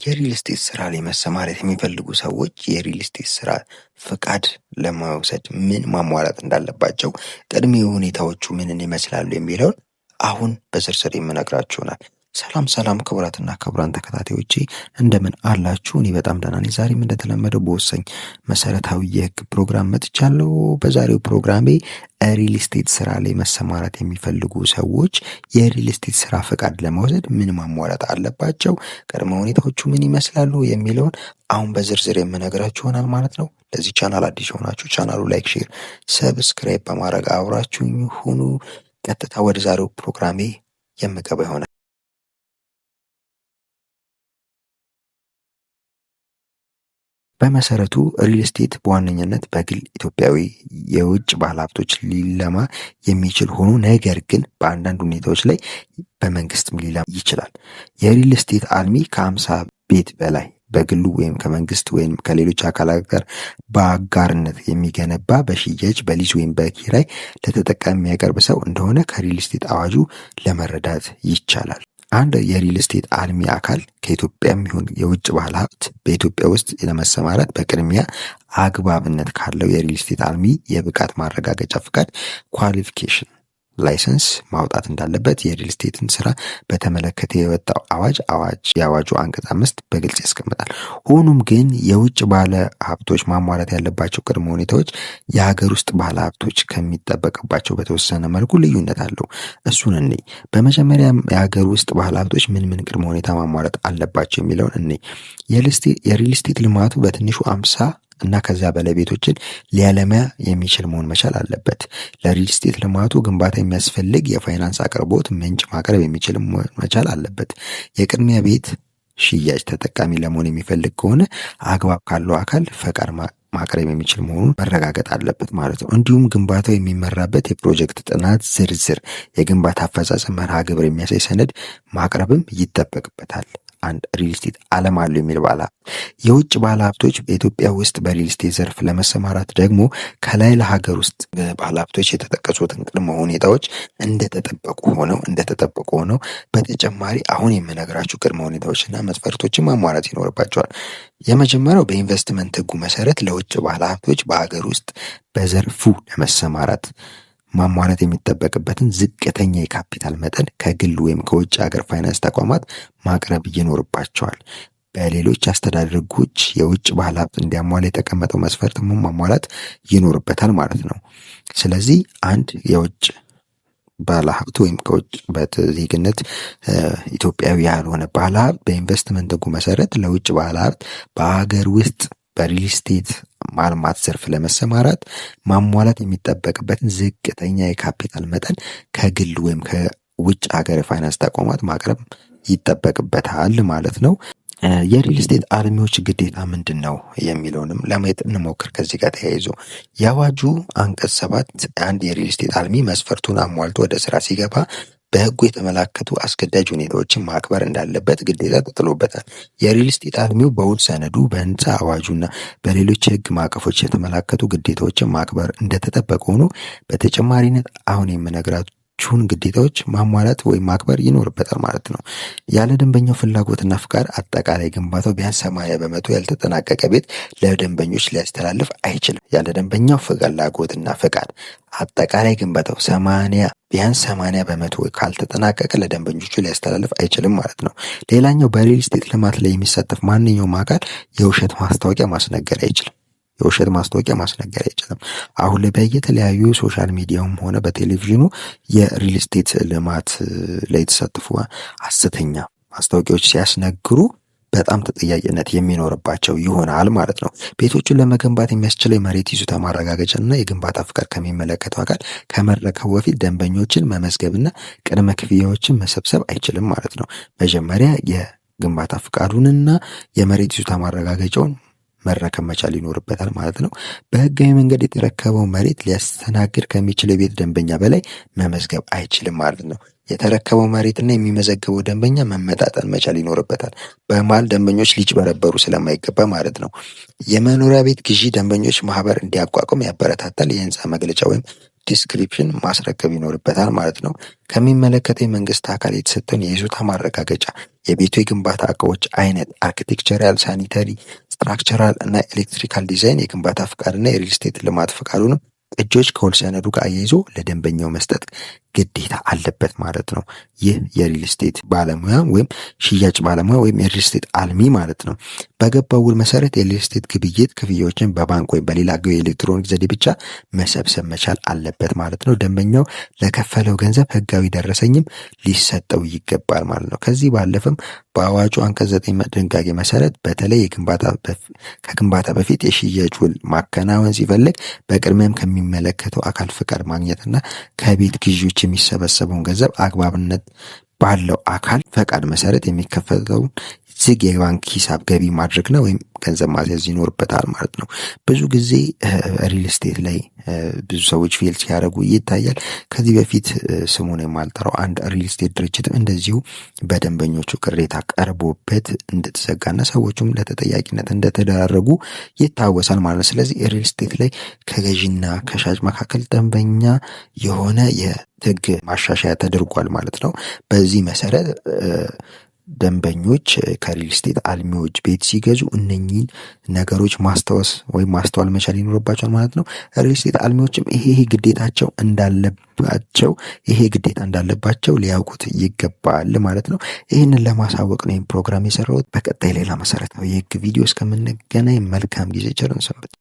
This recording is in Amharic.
የሪል ስቴት ስራ ላይ መሰማራት የሚፈልጉ ሰዎች የሪል ስቴት ስራ ፍቃድ ለመውሰድ ምን ማሟላት እንዳለባቸው፣ ቅድመ ሁኔታዎቹ ምን ይመስላሉ የሚለውን አሁን በዝርዝር የምነግራችሁ ይሆናል። ሰላም ሰላም ክቡራትና ክቡራን ተከታታዮቼ እንደምን አላችሁ? እኔ በጣም ደህና ነኝ። ዛሬም እንደተለመደው በወሳኝ መሰረታዊ የህግ ፕሮግራም መጥቻለሁ። በዛሬው ፕሮግራሜ ሪል ስቴት ስራ ላይ መሰማራት የሚፈልጉ ሰዎች የሪል ስቴት ስራ ፍቃድ ለመውሰድ ምን ማሟላት አለባቸው፣ ቅድመ ሁኔታዎቹ ምን ይመስላሉ የሚለውን አሁን በዝርዝር የምነግራችሁ ይሆናል ማለት ነው። ለዚህ ቻናል አዲስ የሆናችሁ ቻናሉ ላይክ፣ ሼር፣ ሰብስክራይብ በማድረግ አብራችሁኝ ሁኑ። ቀጥታ ወደ ዛሬው ፕሮግራሜ የምገባ ይሆናል። በመሰረቱ ሪል ስቴት በዋነኝነት በግል ኢትዮጵያዊ የውጭ ባለሀብቶች ሊለማ የሚችል ሆኖ ነገር ግን በአንዳንድ ሁኔታዎች ላይ በመንግስትም ሊለማ ይችላል። የሪል ስቴት አልሚ ከ50 ቤት በላይ በግሉ ወይም ከመንግስት ወይም ከሌሎች አካላት ጋር በአጋርነት የሚገነባ በሽያጭ በሊዝ ወይም በኪራይ ለተጠቃሚ የሚያቀርብ ሰው እንደሆነ ከሪል ስቴት አዋጁ ለመረዳት ይቻላል። አንድ የሪል ስቴት አልሚ አካል ከኢትዮጵያም ይሁን የውጭ ባለሀብት በኢትዮጵያ ውስጥ ለመሰማራት በቅድሚያ አግባብነት ካለው የሪል ስቴት አልሚ የብቃት ማረጋገጫ ፍቃድ ኳሊፊኬሽን ላይሰንስ ማውጣት እንዳለበት የሪል ስቴትን ስራ በተመለከተ የወጣው የአዋጁ አንቀጽ 5 በግልጽ ያስቀምጣል። ሆኖም ግን የውጭ ባለ ሀብቶች ማሟላት ያለባቸው ቅድመ ሁኔታዎች የሀገር ውስጥ ባለ ሀብቶች ከሚጠበቅባቸው በተወሰነ መልኩ ልዩነት አለው። እሱን እንይ። በመጀመሪያ የሀገር ውስጥ ባለ ሀብቶች ምን ቅድመ ሁኔታ ማሟላት አለባቸው የሚለውን እንይ። የሪል ስቴት ልማቱ በትንሹ 50 እና ከዛ በላይ ቤቶችን ሊያለማ የሚችል መሆን መቻል አለበት። ለሪል ስቴት ልማቱ ግንባታ የሚያስፈልግ የፋይናንስ አቅርቦት ምንጭ ማቅረብ የሚችል መቻል አለበት። የቅድሚያ ቤት ሽያጭ ተጠቃሚ ለመሆን የሚፈልግ ከሆነ አግባብ ካለው አካል ፈቃድ ማቅረብ የሚችል መሆኑን መረጋገጥ አለበት ማለት ነው። እንዲሁም ግንባታው የሚመራበት የፕሮጀክት ጥናት ዝርዝር የግንባታ አፈጻጸም መርሃ ግብር የሚያሳይ ሰነድ ማቅረብም ይጠበቅበታል። አንድ ሪል ስቴት አለም አለው የሚል ባለሀብት የውጭ ባለሀብቶች በኢትዮጵያ ውስጥ በሪል ስቴት ዘርፍ ለመሰማራት ደግሞ ከላይ ለሀገር ውስጥ ባለሀብቶች የተጠቀሱትን ቅድመ ሁኔታዎች እንደተጠበቁ ሆነው በተጨማሪ አሁን የምነግራችሁ ቅድመ ሁኔታዎችና መስፈርቶችን ማሟላት ይኖርባቸዋል። የመጀመሪያው በኢንቨስትመንት ህጉ መሰረት ለውጭ ባለሀብቶች በሀገር ውስጥ በዘርፉ ለመሰማራት ማሟላት የሚጠበቅበትን ዝቅተኛ የካፒታል መጠን ከግል ወይም ከውጭ ሀገር ፋይናንስ ተቋማት ማቅረብ ይኖርባቸዋል። በሌሎች አስተዳደር ህጎች የውጭ ባለሀብት እንዲያሟላ የተቀመጠው መስፈርት ማሟላት ይኖርበታል ማለት ነው። ስለዚህ አንድ የውጭ ባለሀብት ወይም ከውጭ በዜግነት ኢትዮጵያዊ ያልሆነ ባለሀብት በኢንቨስትመንት ህጉ መሰረት ለውጭ ባለሀብት በሀገር ውስጥ በሪል ስቴት ማልማት ዘርፍ ለመሰማራት ማሟላት የሚጠበቅበትን ዝቅተኛ የካፒታል መጠን ከግል ወይም ከውጭ ሀገር ፋይናንስ ተቋማት ማቅረብ ይጠበቅበታል ማለት ነው። የሪል ስቴት አልሚዎች ግዴታ ምንድን ነው የሚለውንም ለማየት እንሞክር። ከዚህ ጋር ተያይዞ የአዋጁ አንቀጽ 7 አንድ የሪል ስቴት አልሚ መስፈርቱን አሟልቶ ወደ ስራ ሲገባ በህጉ የተመላከቱ አስገዳጅ ሁኔታዎችን ማክበር እንዳለበት ግዴታ ተጥሎበታል። የሪል ስቴት አልሚው በውል ሰነዱ በህንፃ አዋጁና በሌሎች የህግ ማዕቀፎች የተመላከቱ ግዴታዎችን ማክበር እንደተጠበቀ ሆኖ በተጨማሪነት አሁን የምነግራችሁን ግዴታዎች ማሟላት ወይም ማክበር ይኖርበታል ማለት ነው። ያለ ደንበኛው ፍላጎትና ፍቃድ አጠቃላይ ግንባታው ቢያንስ 80% ያልተጠናቀቀ ቤት ለደንበኞች ሊያስተላልፍ አይችልም። ያለ ደንበኛው ፍላጎትና ፍቃድ አጠቃላይ ግንባታው ቢያንስ 80% ካልተጠናቀቀ ለደንበኞቹ ሊያስተላልፍ አይችልም ማለት ነው። ሌላኛው በሪል ስቴት ልማት ላይ የሚሳተፍ ማንኛውም አካል የውሸት ማስታወቂያ ማስነገር አይችልም። አሁን ላይ በየተለያዩ ሶሻል ሚዲያውም ሆነ በቴሌቪዥኑ የሪል ስቴት ልማት ላይ የተሳተፉ ሐሰተኛ ማስታወቂያዎች ሲያስነግሩ በጣም ተጠያቂነት የሚኖርባቸው ይሆናል ማለት ነው። ቤቶቹን ለመገንባት የሚያስችለው የመሬት ይዞታ ማረጋገጫና የግንባታ ፍቃድ ከሚመለከተው አካል ከመረከቡ በፊት ደንበኞችን መመዝገብና ቅድመ ክፍያዎችን መሰብሰብ አይችልም ማለት ነው። መጀመሪያ የግንባታ ፍቃዱንና የመሬት ይዞታ ማረጋገጫውን መረከብ መቻል ይኖርበታል ማለት ነው። በህጋዊ መንገድ የተረከበው መሬት ሊያስተናግድ ከሚችለው የቤት ደንበኛ በላይ መመዝገብ አይችልም ማለት ነው። የተረከበው መሬትና የሚመዘገበው ደንበኛ መመጣጠን መቻል ይኖርበታል። በመሃል ደንበኞች ሊጭበረበሩ ስለማይገባ ማለት ነው። የመኖሪያ ቤት ግዢ ደንበኞች ማህበር እንዲያቋቁም ያበረታታል። የህንፃ መግለጫ ወይም ዲስክሪፕሽን ማስረከብ ይኖርበታል ማለት ነው። ከሚመለከተው የመንግስት አካል የተሰጠውን የይዞታ ማረጋገጫ፣ የቤቱ የግንባታ እቃዎች አይነት፣ አርኪቴክቸራል፣ ሳኒተሪ፣ ስትራክቸራል እና ኤሌክትሪካል ዲዛይን የግንባታ ፍቃድ እና የሪል ስቴት ልማት ፍቃዱንም እጆች ከውል ሰነዱ ጋር አያይዞ ለደንበኛው መስጠት ግዴታ አለበት ማለት ነው። ይህ የሪል ስቴት ባለሙያ ወይም ሽያጭ ባለሙያ ወይም የሪል ስቴት አልሚ ማለት ነው። በገባው ውል መሰረት የሪል ስቴት ግብይት ክፍያዎችን በባንክ ወይም በሌላ የኤሌክትሮኒክ ዘዴ ብቻ መሰብሰብ መቻል አለበት ማለት ነው። ደንበኛው ለከፈለው ገንዘብ ህጋዊ ደረሰኝም ሊሰጠው ይገባል ማለት ነው። ከዚህ ባለፈም በአዋጁ አንቀጽ 9 ድንጋጌ መሰረት በተለይ ከግንባታ በፊት የሽያጭ ውል ማከናወን ሲፈልግ በቅድሚያም ከሚመለከተው አካል ፍቃድ ማግኘትና ከቤት ግዢዎች የሚሰበሰበውን ገንዘብ አግባብነት ባለው አካል ፈቃድ መሰረት የሚከፈተውን ዝግ የባንክ ሂሳብ ገቢ ማድረግና ወይም ገንዘብ ማስያዝ ይኖርበታል ማለት ነው። ብዙ ጊዜ ሪል ስቴት ላይ ብዙ ሰዎች ፌል ሲያደርጉ ይታያል። ከዚህ በፊት ስሙን የማልጠራው አንድ ሪል ስቴት ድርጅትም እንደዚሁ በደንበኞቹ ቅሬታ ቀርቦበት እንደተዘጋና ሰዎቹም ለተጠያቂነት እንደተደረጉ ይታወሳል ማለት ነው። ስለዚህ ሪል ስቴት ላይ ከገዢና ከሻጭ መካከል ደንበኛ የሆነ የህግ ማሻሻያ ተደርጓል ማለት ነው። በዚህ መሰረት ደንበኞች ከሪል ስቴት አልሚዎች ቤት ሲገዙ እነኚህን ነገሮች ማስታወስ ወይም ማስተዋል መቻል ይኖርባቸዋል ማለት ነው። ሪል ስቴት አልሚዎችም ይሄ ግዴታ እንዳለባቸው ሊያውቁት ይገባል ማለት ነው። ይህንን ለማሳወቅ ነው ይህን ፕሮግራም የሰራሁት። በቀጣይ ሌላ መሰረታዊ የህግ ቪዲዮ እስከምንገናኝ መልካም ጊዜ ቸር እንሰንብት።